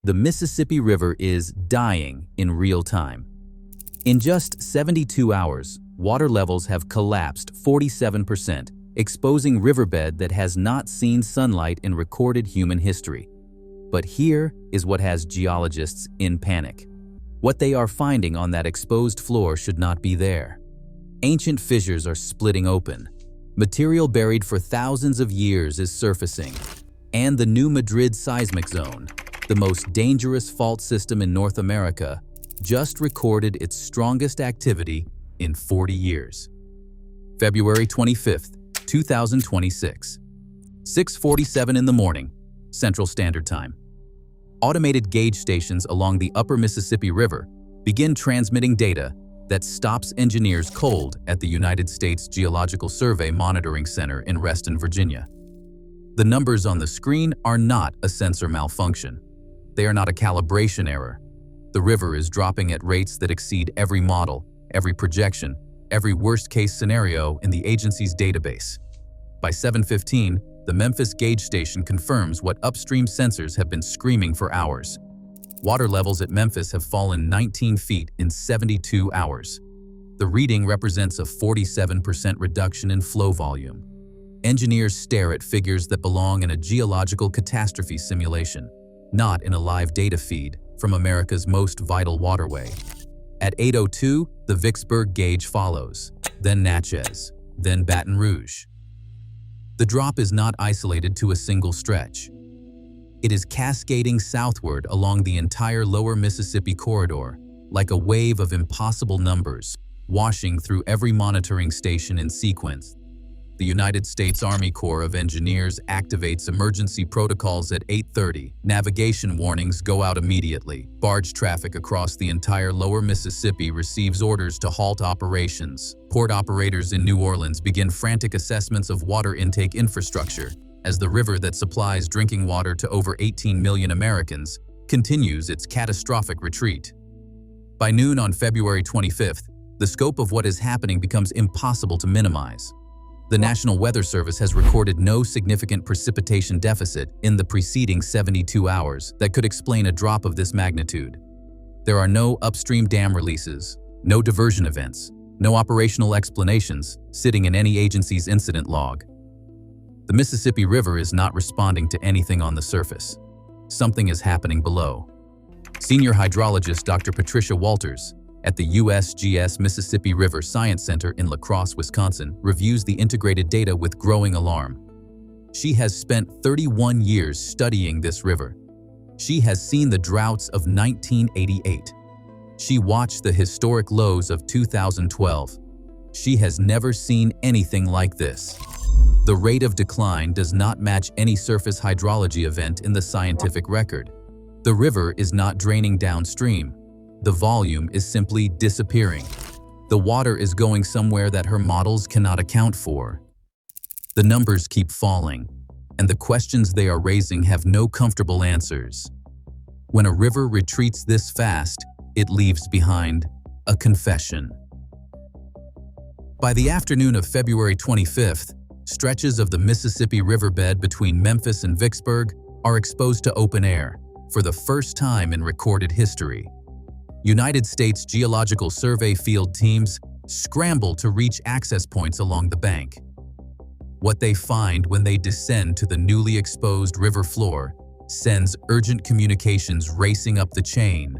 The Mississippi River is dying in real time. In just 72 hours, water levels have collapsed 47%, exposing riverbed that has not seen sunlight in recorded human history. But here is what has geologists in panic. What they are finding on that exposed floor should not be there. Ancient fissures are splitting open. Material buried for thousands of years is surfacing. And the new Madrid Seismic Zone, the most dangerous fault system in North America, just recorded its strongest activity in 40 years. February 25th, 2026. 6:47 in the morning, Central Standard Time. Automated gauge stations along the upper Mississippi River begin transmitting data that stops engineers cold at the United States Geological Survey Monitoring Center in Reston, Virginia. The numbers on the screen are not a sensor malfunction. They are not a calibration error. The river is dropping at rates that exceed every model, every projection, every worst-case scenario in the agency's database. By 7:15, the Memphis gauge station confirms what upstream sensors have been screaming for hours. Water levels at Memphis have fallen 19 feet in 72 hours. The reading represents a 47% reduction in flow volume. Engineers stare at figures that belong in a geological catastrophe simulation, not in a live data feed from America's most vital waterway. At 8:02, the Vicksburg gauge follows, then Natchez, then Baton Rouge. The drop is not isolated to a single stretch. It is cascading southward along the entire lower Mississippi corridor, like a wave of impossible numbers, washing through every monitoring station in sequence. The United States Army Corps of Engineers activates emergency protocols at 8:30. Navigation warnings go out immediately. Barge traffic across the entire lower Mississippi receives orders to halt operations. Port operators in New Orleans begin frantic assessments of water intake infrastructure as the river that supplies drinking water to over 18 million Americans continues its catastrophic retreat. By noon on February 25th, the scope of what is happening becomes impossible to minimize. The National Weather Service has recorded no significant precipitation deficit in the preceding 72 hours that could explain a drop of this magnitude. There are no upstream dam releases, no diversion events, no operational explanations sitting in any agency's incident log. The Mississippi River is not responding to anything on the surface. Something is happening below. Senior hydrologist Dr. Patricia Walters at the USGS Mississippi River Science Center in La Crosse, Wisconsin, reviews the integrated data with growing alarm. She has spent 31 years studying this river. She has seen the droughts of 1988. She watched the historic lows of 2012. She has never seen anything like this. The rate of decline does not match any surface hydrology event in the scientific record. The river is not draining downstream. The volume is simply disappearing. The water is going somewhere that her models cannot account for. The numbers keep falling, and the questions they are raising have no comfortable answers. When a river retreats this fast, it leaves behind a confession. By the afternoon of February 25th, stretches of the Mississippi riverbed between Memphis and Vicksburg are exposed to open air for the first time in recorded history. United States Geological Survey field teams scramble to reach access points along the bank. What they find when they descend to the newly exposed river floor sends urgent communications racing up the chain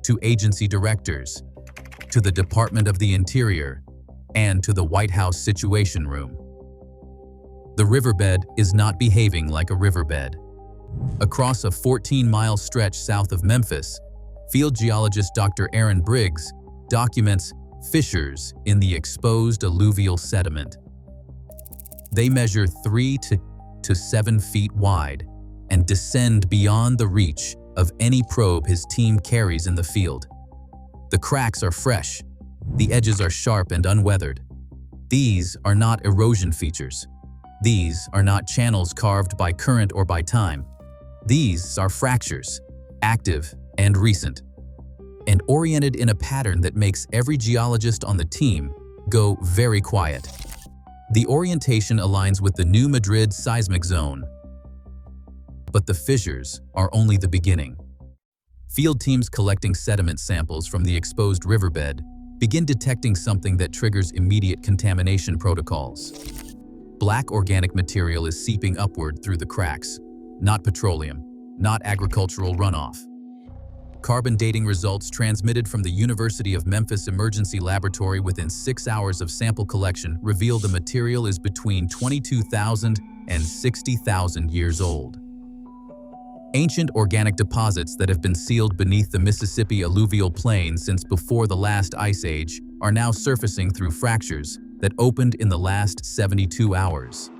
to agency directors, to the Department of the Interior, and to the White House Situation Room. The riverbed is not behaving like a riverbed. Across a 14-mile stretch south of Memphis, field geologist Dr. Aaron Briggs documents fissures in the exposed alluvial sediment. They measure 3 to 7 feet wide and descend beyond the reach of any probe his team carries in the field. The cracks are fresh. The edges are sharp and unweathered. These are not erosion features. These are not channels carved by current or by time. These are fractures, active and recent, and oriented in a pattern that makes every geologist on the team go very quiet. The orientation aligns with the new Madrid Seismic Zone. But the fissures are only the beginning. Field teams collecting sediment samples from the exposed riverbed begin detecting something that triggers immediate contamination protocols. Black organic material is seeping upward through the cracks, not petroleum, not agricultural runoff. Carbon dating results transmitted from the University of Memphis Emergency Laboratory within 6 hours of sample collection reveal the material is between 22,000 and 60,000 years old. Ancient organic deposits that have been sealed beneath the Mississippi alluvial plain since before the last ice age are now surfacing through fractures that opened in the last 72 hours.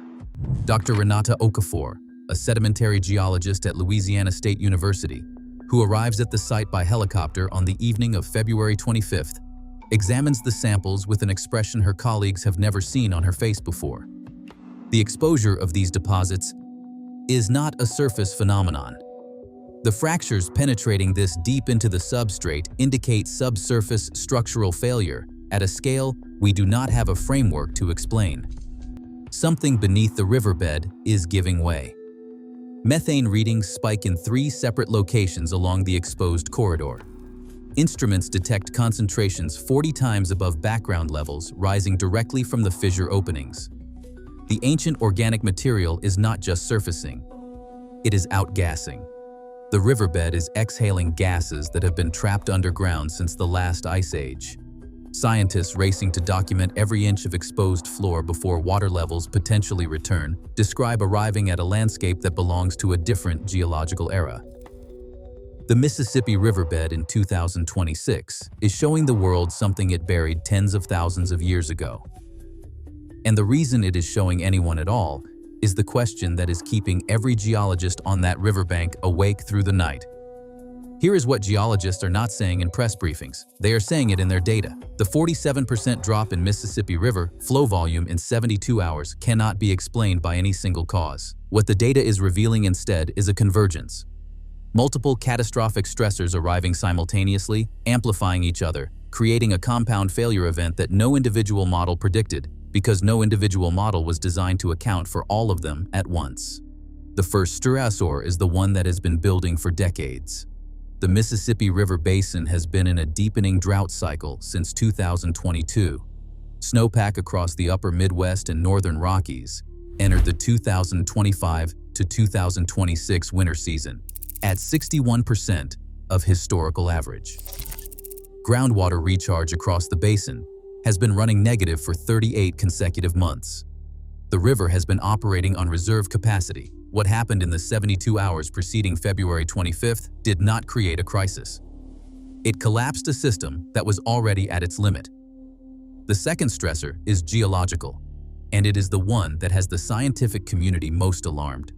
Dr. Renata Okafor, a sedimentary geologist at Louisiana State University, who arrives at the site by helicopter on the evening of February 25th, examines the samples with an expression her colleagues have never seen on her face before. The exposure of these deposits is not a surface phenomenon. The fractures penetrating this deep into the substrate indicate subsurface structural failure at a scale we do not have a framework to explain. Something beneath the riverbed is giving way. Methane readings spike in 3 separate locations along the exposed corridor. Instruments detect concentrations 40 times above background levels rising directly from the fissure openings. The ancient organic material is not just surfacing, it is outgassing. The riverbed is exhaling gases that have been trapped underground since the last ice age. Scientists racing to document every inch of exposed floor before water levels potentially return describe arriving at a landscape that belongs to a different geological era. The Mississippi riverbed in 2026 is showing the world something it buried tens of thousands of years ago. And the reason it is showing anyone at all is the question that is keeping every geologist on that riverbank awake through the night. Here is what geologists are not saying in press briefings. They are saying it in their data. The 47% drop in Mississippi River flow volume in 72 hours cannot be explained by any single cause. What the data is revealing instead is a convergence. Multiple catastrophic stressors arriving simultaneously, amplifying each other, creating a compound failure event that no individual model predicted, because no individual model was designed to account for all of them at once. The first stressor is the one that has been building for decades. The Mississippi River Basin has been in a deepening drought cycle since 2022. Snowpack across the upper Midwest and northern Rockies entered the 2025 to 2026 winter season at 61% of historical average. Groundwater recharge across the basin has been running negative for 38 consecutive months. The river has been operating on reserve capacity. What happened in the 72 hours preceding February 25th did not create a crisis. It collapsed a system that was already at its limit. The second stressor is geological, and it is the one that has the scientific community most alarmed.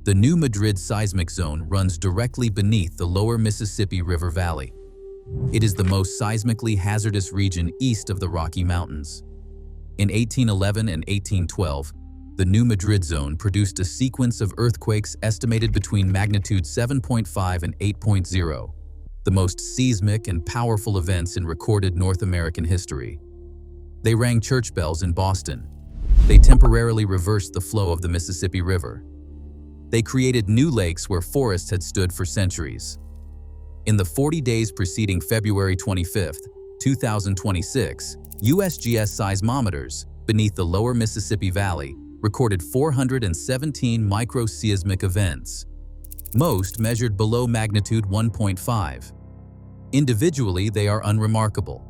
The new Madrid Seismic Zone runs directly beneath the lower Mississippi River Valley. It is the most seismically hazardous region east of the Rocky Mountains. In 1811 and 1812, the new Madrid Zone produced a sequence of earthquakes estimated between magnitude 7.5 and 8.0, the most seismic and powerful events in recorded North American history. They rang church bells in Boston. They temporarily reversed the flow of the Mississippi River. They created new lakes where forests had stood for centuries. In the 40 days preceding February 25, 2026, USGS seismometers beneath the lower Mississippi Valley recorded 417 microseismic events. Most measured below magnitude 1.5. Individually, they are unremarkable.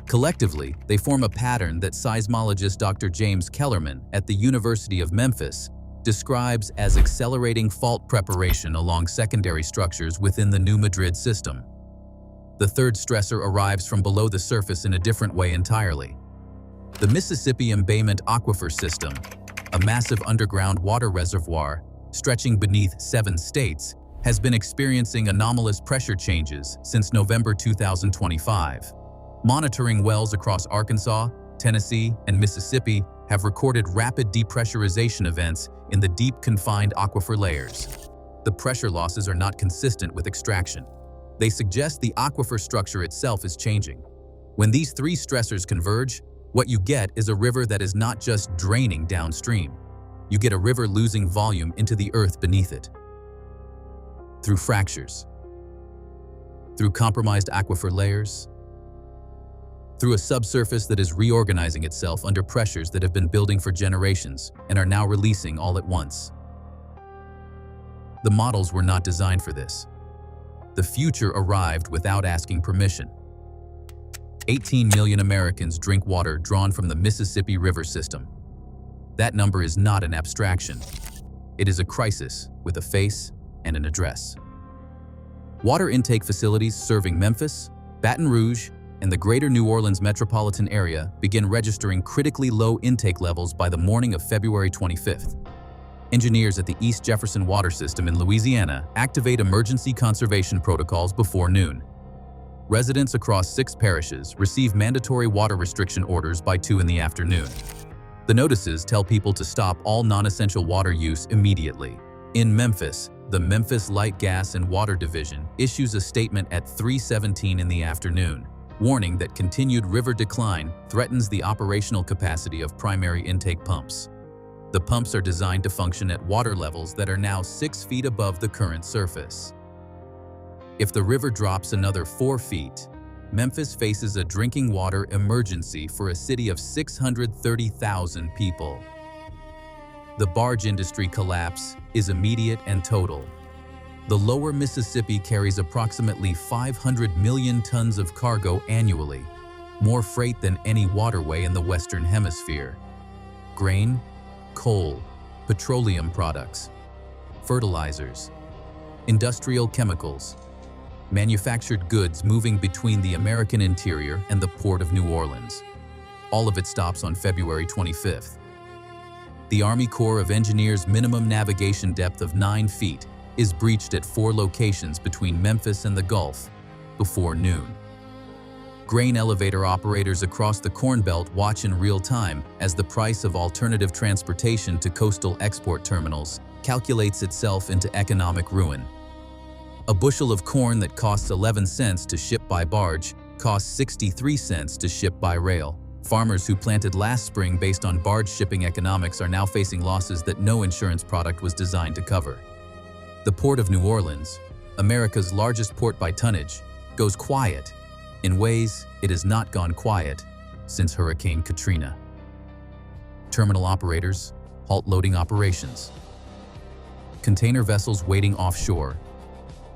Collectively, they form a pattern that seismologist Dr. James Kellerman at the University of Memphis describes as accelerating fault preparation along secondary structures within the New Madrid system. The third stressor arrives from below the surface in a different way entirely. The Mississippi Embayment Aquifer System, a massive underground water reservoir stretching beneath 7 states, has been experiencing anomalous pressure changes since November 2025. Monitoring wells across Arkansas, Tennessee, and Mississippi have recorded rapid depressurization events in the deep confined aquifer layers. The pressure losses are not consistent with extraction. They suggest the aquifer structure itself is changing. When these 3 stressors converge, what you get is a river that is not just draining downstream. You get a river losing volume into the earth beneath it. Through fractures. Through compromised aquifer layers? Through a subsurface that is reorganizing itself under pressures that have been building for generations and are now releasing all at once. The models were not designed for this. The future arrived without asking permission. 18 million Americans drink water drawn from the Mississippi River system. That number is not an abstraction. It is a crisis with a face and an address. Water intake facilities serving Memphis, Baton Rouge, and the greater New Orleans metropolitan area begin registering critically low intake levels by the morning of February 25th. Engineers at the East Jefferson Water System in Louisiana activate emergency conservation protocols before noon. Residents across 6 parishes receive mandatory water restriction orders by 2 in the afternoon. The notices tell people to stop all non-essential water use immediately. In Memphis, the Memphis Light Gas and Water Division issues a statement at 3:17 in the afternoon, warning that continued river decline threatens the operational capacity of primary intake pumps. The pumps are designed to function at water levels that are now 6 feet above the current surface. If the river drops another 4 feet, Memphis faces a drinking water emergency for a city of 630,000 people. The barge industry collapse is immediate and total. The lower Mississippi carries approximately 500 million tons of cargo annually, more freight than any waterway in the Western Hemisphere. Grain, coal, petroleum products, fertilizers, industrial chemicals, manufactured goods moving between the American interior and the port of New Orleans. All of it stops on February 25th. The Army Corps of Engineers' minimum navigation depth of 9 feet is breached at 4 locations between Memphis and the Gulf before noon. Grain elevator operators across the Corn Belt watch in real time as the price of alternative transportation to coastal export terminals calculates itself into economic ruin. A bushel of corn that costs 11 cents to ship by barge costs 63 cents to ship by rail. Farmers who planted last spring based on barge shipping economics are now facing losses that no insurance product was designed to cover. The Port of New Orleans, America's largest port by tonnage, goes quiet in ways it has not gone quiet since Hurricane Katrina. Terminal operators halt loading operations. Container vessels waiting offshore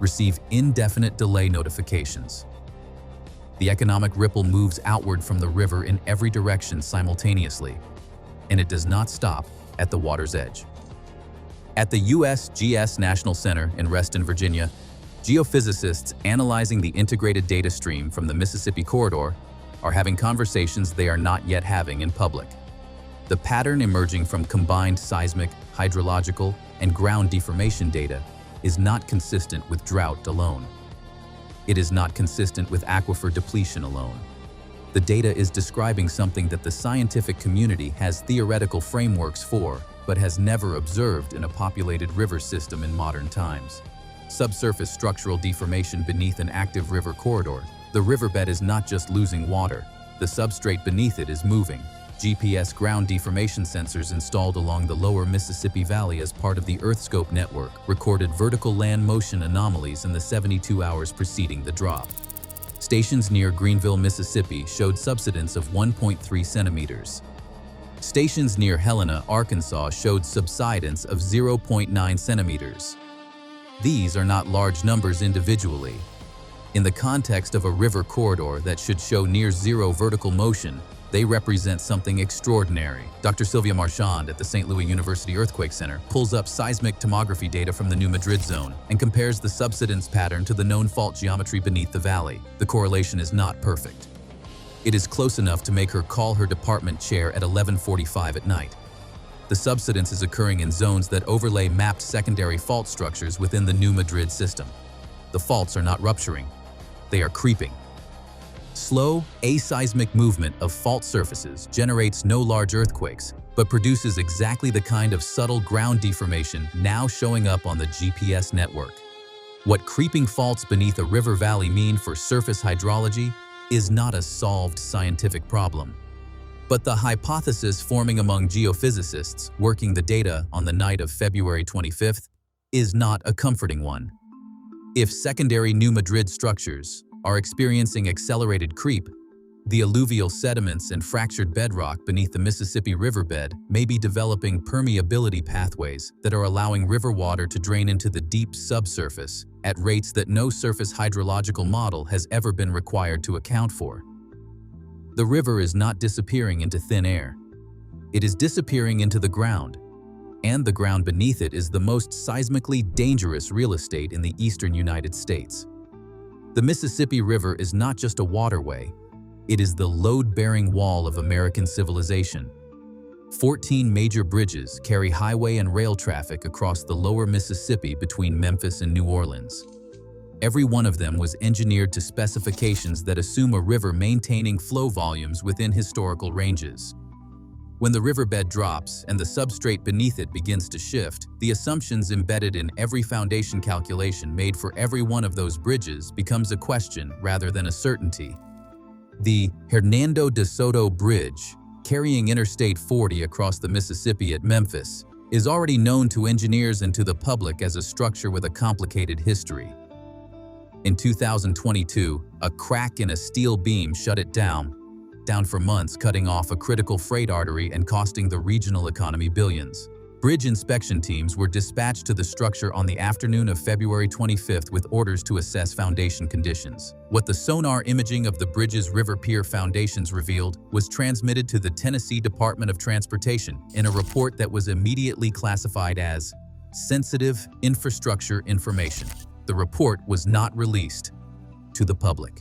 receive indefinite delay notifications. The economic ripple moves outward from the river in every direction simultaneously, and it does not stop at the water's edge. At the USGS National Center in Reston, Virginia, geophysicists analyzing the integrated data stream from the Mississippi corridor are having conversations they are not yet having in public. The pattern emerging from combined seismic, hydrological, and ground deformation data is not consistent with drought alone. It is not consistent with aquifer depletion alone. The data is describing something that the scientific community has theoretical frameworks for, but has never observed in a populated river system in modern times. Subsurface structural deformation beneath an active river corridor. The riverbed is not just losing water, the substrate beneath it is moving. GPS ground deformation sensors installed along the lower Mississippi Valley as part of the EarthScope network recorded vertical land motion anomalies in the 72 hours preceding the drop. Stations near Greenville, Mississippi showed subsidence of 1.3 centimeters. Stations near Helena, Arkansas showed subsidence of 0.9 centimeters. These are not large numbers individually. In the context of a river corridor that should show near zero vertical motion, they represent something extraordinary. Dr. Sylvia Marchand at the St. Louis University Earthquake Center pulls up seismic tomography data from the new Madrid zone and compares the subsidence pattern to the known fault geometry beneath the valley. The correlation is not perfect. It is close enough to make her call her department chair at 11:45 at night. The subsidence is occurring in zones that overlay mapped secondary fault structures within the new Madrid system. The faults are not rupturing, they are creeping. Slow, aseismic movement of fault surfaces generates no large earthquakes, but produces exactly the kind of subtle ground deformation now showing up on the GPS network. What creeping faults beneath a river valley mean for surface hydrology is not a solved scientific problem. But the hypothesis forming among geophysicists working the data on the night of February 25th is not a comforting one. If secondary New Madrid structures are experiencing accelerated creep, the alluvial sediments and fractured bedrock beneath the Mississippi riverbed may be developing permeability pathways that are allowing river water to drain into the deep subsurface at rates that no surface hydrological model has ever been required to account for. The river is not disappearing into thin air. It is disappearing into the ground, and the ground beneath it is the most seismically dangerous real estate in the eastern United States. The Mississippi River is not just a waterway, it is the load-bearing wall of American civilization. 14 major bridges carry highway and rail traffic across the lower Mississippi between Memphis and New Orleans. Every one of them was engineered to specifications that assume a river maintaining flow volumes within historical ranges. When the riverbed drops and the substrate beneath it begins to shift, the assumptions embedded in every foundation calculation made for every one of those bridges becomes a question rather than a certainty. The Hernando de Soto Bridge, carrying Interstate 40 across the Mississippi at Memphis, is already known to engineers and to the public as a structure with a complicated history. In 2022, a crack in a steel beam shut it down for months, cutting off a critical freight artery and costing the regional economy billions. Bridge inspection teams were dispatched to the structure on the afternoon of February 25th with orders to assess foundation conditions. What the sonar imaging of the bridge's river pier foundations revealed was transmitted to the Tennessee Department of Transportation in a report that was immediately classified as sensitive infrastructure information. The report was not released to the public.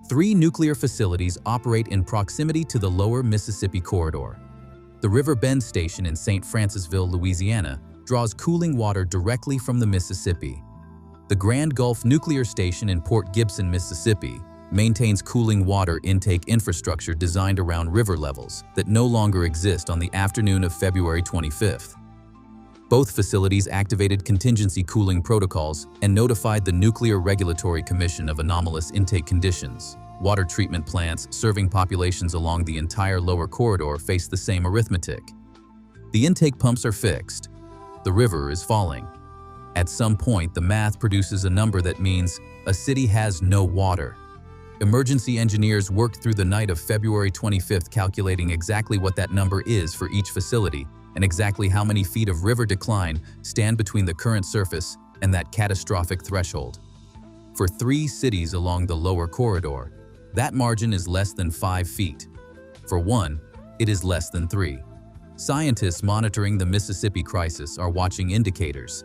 3 nuclear facilities operate in proximity to the lower Mississippi corridor. The River Bend Station in St. Francisville, Louisiana, draws cooling water directly from the Mississippi. The Grand Gulf Nuclear Station in Port Gibson, Mississippi, maintains cooling water intake infrastructure designed around river levels that no longer exist on the afternoon of February 25th. Both facilities activated contingency cooling protocols and notified the Nuclear Regulatory Commission of anomalous intake conditions. Water treatment plants serving populations along the entire lower corridor face the same arithmetic. The intake pumps are fixed. The river is falling. At some point, the math produces a number that means a city has no water. Emergency engineers worked through the night of February 25th calculating exactly what that number is for each facility and exactly how many feet of river decline stand between the current surface and that catastrophic threshold. For 3 cities along the lower corridor, that margin is less than 5 feet. For one, it is less than 3. Scientists monitoring the Mississippi crisis are watching indicators.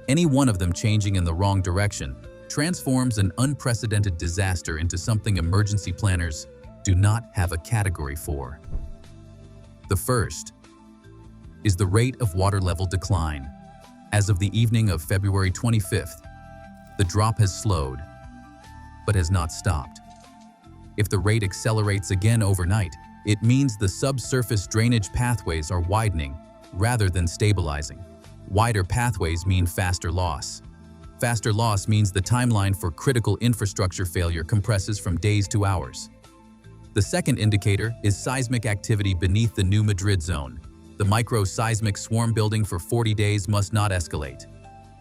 Any one of them changing in the wrong direction transforms an unprecedented disaster into something emergency planners do not have a category for. The first is the rate of water level decline. As of the evening of February 25th, the drop has slowed, but has not stopped. If the rate accelerates again overnight, it means the subsurface drainage pathways are widening rather than stabilizing. Wider pathways mean faster loss. Faster loss means the timeline for critical infrastructure failure compresses from days to hours. The second indicator is seismic activity beneath the New Madrid Zone. The micro-seismic swarm building for 40 days must not escalate.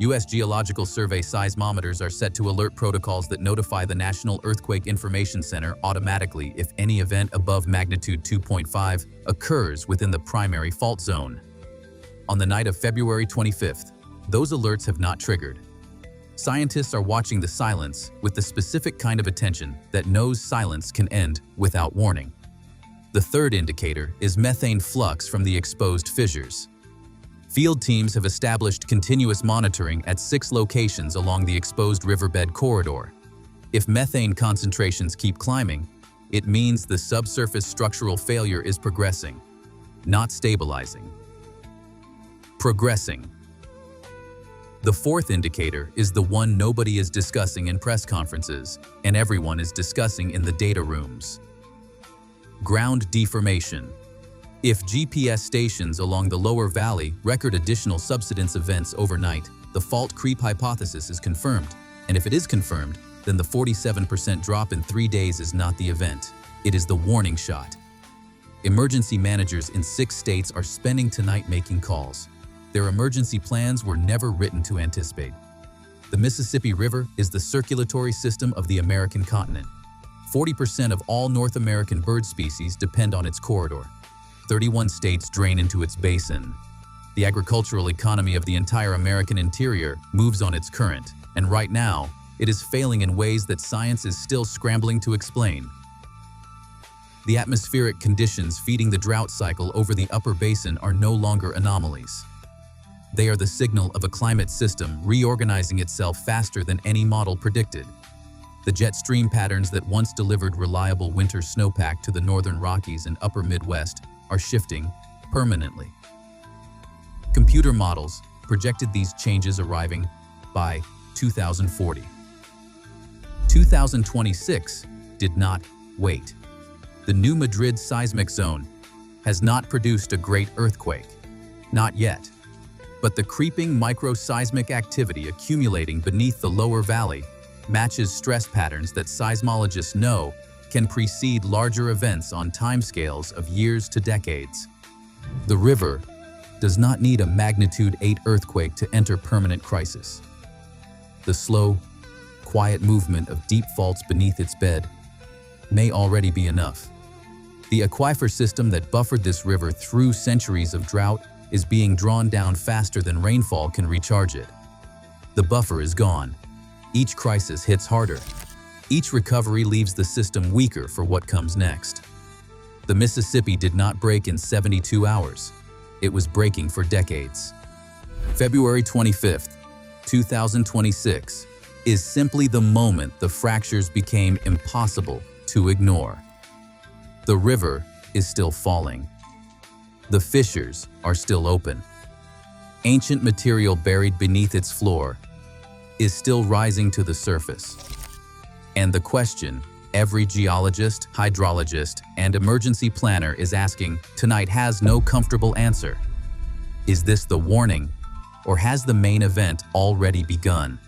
U.S. Geological Survey seismometers are set to alert protocols that notify the National Earthquake Information Center automatically if any event above magnitude 2.5 occurs within the primary fault zone. On the night of February 25th, those alerts have not triggered. Scientists are watching the silence with the specific kind of attention that knows silence can end without warning. The third indicator is methane flux from the exposed fissures. Field teams have established continuous monitoring at 6 locations along the exposed riverbed corridor. If methane concentrations keep climbing, it means the subsurface structural failure is progressing, not stabilizing. Progressing. The fourth indicator is the one nobody is discussing in press conferences, and everyone is discussing in the data rooms. Ground deformation. If GPS stations along the lower valley record additional subsidence events overnight, the fault creep hypothesis is confirmed. And if it is confirmed, then the 47% drop in 3 days is not the event. It is the warning shot. Emergency managers in 6 states are spending tonight making calls. Their emergency plans were never written to anticipate. The Mississippi River is the circulatory system of the American continent. 40% of all North American bird species depend on its corridor. 31 states drain into its basin. The agricultural economy of the entire American interior moves on its current, and right now, it is failing in ways that science is still scrambling to explain. The atmospheric conditions feeding the drought cycle over the upper basin are no longer anomalies. They are the signal of a climate system reorganizing itself faster than any model predicted. The jet stream patterns that once delivered reliable winter snowpack to the northern Rockies and upper Midwest are shifting permanently. Computer models projected these changes arriving by 2040. 2026 did not wait. The new Madrid Seismic Zone has not produced a great earthquake, not yet. But the creeping microseismic activity accumulating beneath the lower valley matches stress patterns that seismologists know can precede larger events on timescales of years to decades. The river does not need a magnitude 8 earthquake to enter permanent crisis. The slow, quiet movement of deep faults beneath its bed may already be enough. The aquifer system that buffered this river through centuries of drought is being drawn down faster than rainfall can recharge it. The buffer is gone. Each crisis hits harder. Each recovery leaves the system weaker for what comes next. The Mississippi did not break in 72 hours. It was breaking for decades. February 25th, 2026 is simply the moment the fractures became impossible to ignore. The river is still falling. The fissures are still open. Ancient material buried beneath its floor is still rising to the surface. And the question every geologist, hydrologist, and emergency planner is asking tonight has no comfortable answer. Is this the warning, or has the main event already begun?